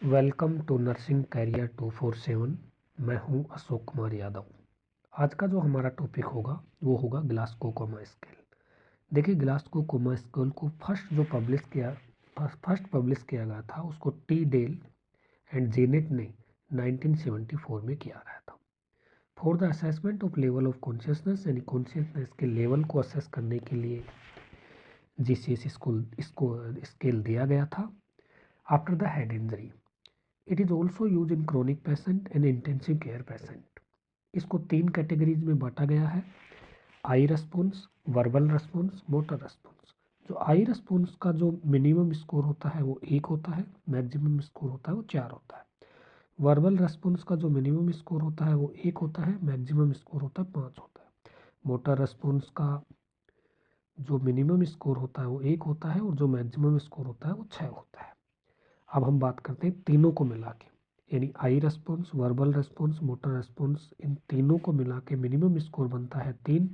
Welcome to nursing career 247। मैं हूं अशोक कुमार यादव। आज का जो हमारा टॉपिक होगा वो होगा ग्लासगो कोमा स्केल। देखिए, ग्लासगो कोमा स्केल को फर्स्ट पब्लिश किया गया था, उसको टी डेल एंड जेनेट ने 1974 में किया गया था। For the assessment of level of consciousness, यानी कॉन्शियसनेस के लेवल को असेस करने के लिए जीसीएस इसको स्केल दिया गया था। After the head injury, it is also use in chronic patient and intensive care patient. इसको 3 कैटेगरीज में बांटा गया है: eye response, verbal response, motor response. जो आई रेस्पॉन्स का जो मिनिमम स्कोर होता है वो 1 होता है, मैक्सिमम स्कोर होता है वो 4 होता है। वर्बल रेस्पॉन्स का जो मिनिमम स्कोर होता है वो 1 होता है, मैक्सिमम स्कोर होता है 5 होता है। मोटर रेस्पॉन्स का जो मिनिमम स्कोर होता है वो 1 होता है और जो मैक्सिमम स्कोर होता है वो 6 होता है। अब हम बात करते हैं तीनों को मिला के, यानी eye response, verbal response, motor response, इन तीनों को मिला के मिनिमम स्कोर बनता है 3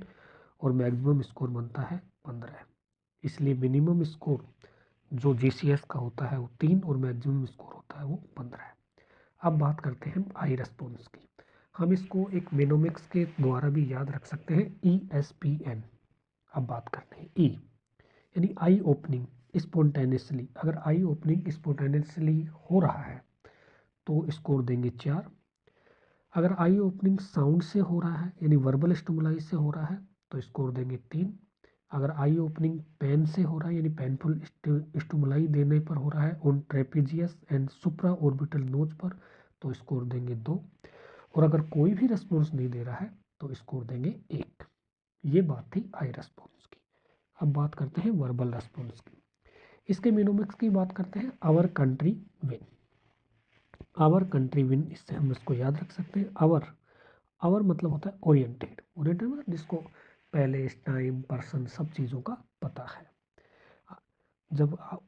और मैक्सिमम स्कोर बनता है 15। इसलिए मिनिमम स्कोर जो जीसीएस का होता है वो 3 और मैक्सिमम स्कोर होता है वो 15 है। अब बात करते हैं आई रेस्पॉन्स की। हम इसको एक मेनोमिक्स के द्वारा भी याद रख सकते हैं, ESPN। अब बात करते हैं ई, यानी आई ओपनिंग स्पॉन्टेनियसली। अगर आई ओपनिंग स्पॉन्टेनियसली हो रहा है तो स्कोर देंगे 4। अगर आई ओपनिंग साउंड से हो रहा है, यानी वर्बल स्टिमुलाई से हो रहा है, तो स्कोर देंगे 3। अगर आई ओपनिंग पेन से हो रहा है, यानी पेनफुल स्टिमुलाई देने पर हो रहा है on trapezius and supraorbital nose पर, तो स्कोर देंगे 2। और अगर कोई भी रेस्पॉन्स नहीं दे रहा है तो स्कोर देंगे 1। ये बात थी आई रेस्पॉन्स की। अब बात करते हैं वर्बल रेस्पॉन्स की। इसके मिनोमिक्स की बात करते हैं, our country win. Our country win, इससे हम इसको याद रख सकते हैं। आवर मतलब होता है ओरिएंटेड। ओरिएंटेड मतलब जिसको प्लेस, टाइम, पर्सन, सब चीज़ों का पता है। जब आप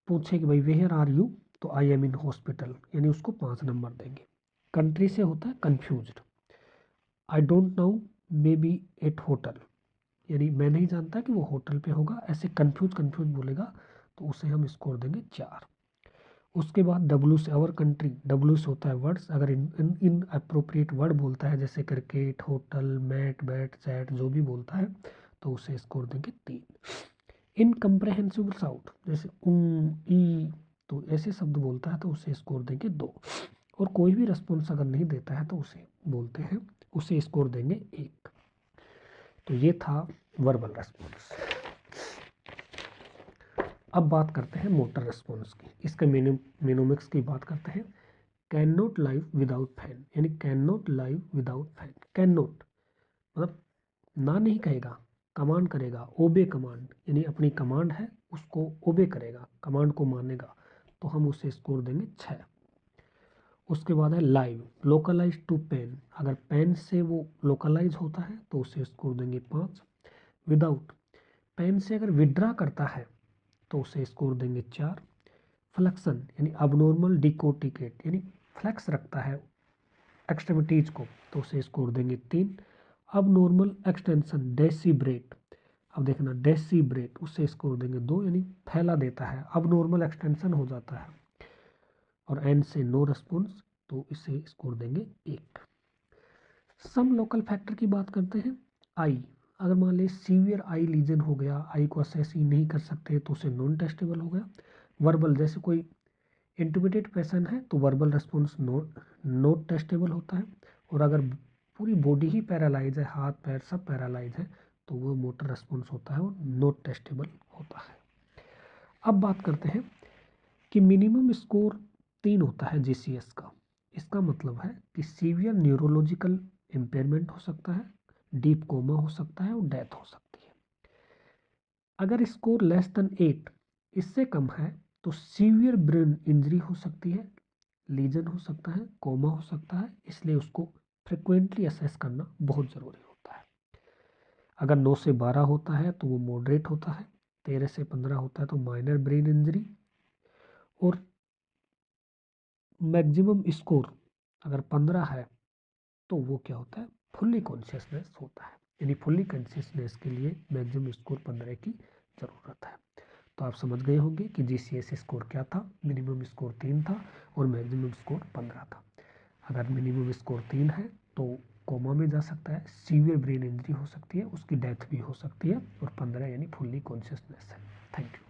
पूछे कि भाई वेयर आर यू, तो आई एम इन हॉस्पिटल, यानी उसको 5 नंबर देंगे। कंट्री से होता है confused. I don't know, may be eight hotel, यानी मैं नहीं जानता कि वो होटल पे होगा, ऐसे कंफ्यूज बोलेगा तो उसे हम स्कोर देंगे 4। उसके बाद डब्ल्यू से, आवर कंट्री, डब्ल्यू से होता है वर्ड्स। अगर इन अप्रोप्रिएट वर्ड बोलता है, जैसे cricket, hotel, mat, bat, chat, जो भी बोलता है, तो उसे स्कोर देंगे 3। इनकम्प्रेहेंसिबल साउंड, जैसे ई, तो ऐसे शब्द बोलता है तो उसे स्कोर देंगे 2। और कोई भी रेस्पॉन्स अगर नहीं देता है तो उसे बोलते हैं, उसे स्कोर देंगे 1। तो ये था वर्बल रेस्पॉन्स। अब बात करते हैं मोटर रेस्पॉन्स की। इसके मेनोमिक्स की बात करते हैं। Can not live without fan, यानी can not live without fan. Can not मतलब ना नहीं कहेगा, कमांड करेगा, ओबे कमांड, यानी अपनी कमांड है उसको ओबे करेगा, कमांड को मानेगा, तो हम उसे स्कोर देंगे 6। उसके बाद है लाइव, लोकलाइज टू पेन। अगर पेन से वो लोकलाइज होता है तो उसे स्कोर देंगे 5। विदाउट, पेन से अगर विड्रा करता है तो उसे स्कोर देंगे 4। फ्लेक्शन यानी अबनॉर्मल डिकोटिकेट, यानी फ्लेक्स रखता है एक्सट्रीमिटीज को, तो उसे स्कोर देंगे 3। अब नॉर्मल एक्सटेंशन डेसीब्रेट, अब देखना डेसीब्रेट, उससे स्कोर देंगे 2, यानी फैला देता है, अब नॉर्मल एक्सटेंशन हो जाता है। और एन से नो रेस्पॉन्स, तो इसे स्कोर देंगे 1। सम लोकल फैक्टर की बात करते हैं। आई, अगर मान लीजिए सीवियर आई लीजन हो गया, आई को असेस ही नहीं कर सकते तो उसे नॉन टेस्टेबल हो गया। वर्बल, जैसे कोई इंटुबेटेड पेशेंट है तो वर्बल रेस्पॉन्स नोट टेस्टेबल होता है। और अगर पूरी बॉडी ही पैरालाइज है, हाथ पैर सब पैरालाइज है, तो वो मोटर रेस्पॉन्स होता है और नोट टेस्टेबल होता है। अब बात करते हैं कि मिनिमम स्कोर 3 होता है जीसीएस का। इसका मतलब है कि सीवियर न्यूरोलॉजिकल इम्पेयरमेंट हो सकता है, डीप कोमा हो सकता है और डेथ हो सकती है। अगर स्कोर लेस देन 8, इससे कम है, तो सीवियर ब्रेन इंजरी हो सकती है, लीजन हो सकता है, कोमा हो सकता है, इसलिए उसको फ्रिक्वेंटली असेस करना बहुत ज़रूरी होता है। अगर 9 से 12 होता है तो वो मॉडरेट होता है, 13 से 15 होता है तो माइनर ब्रेन इंजरी, और मैक्सिमम स्कोर अगर 15 है तो वो क्या होता है, फुल्ली कॉन्शियसनेस होता है। यानी फुल्ली कॉन्शियसनेस के लिए मैक्सिमम स्कोर 15 की ज़रूरत है। तो आप समझ गए होंगे कि GCS स्कोर क्या था। मिनिमम स्कोर 3 था और मैक्सिमम स्कोर 15 था। अगर मिनिमम स्कोर 3 है तो कोमा में जा सकता है, सीवियर ब्रेन इंजरी हो सकती है, उसकी डेथ भी हो सकती है, और 15 यानी फुल्ली कॉन्शियसनेस है। Thank you.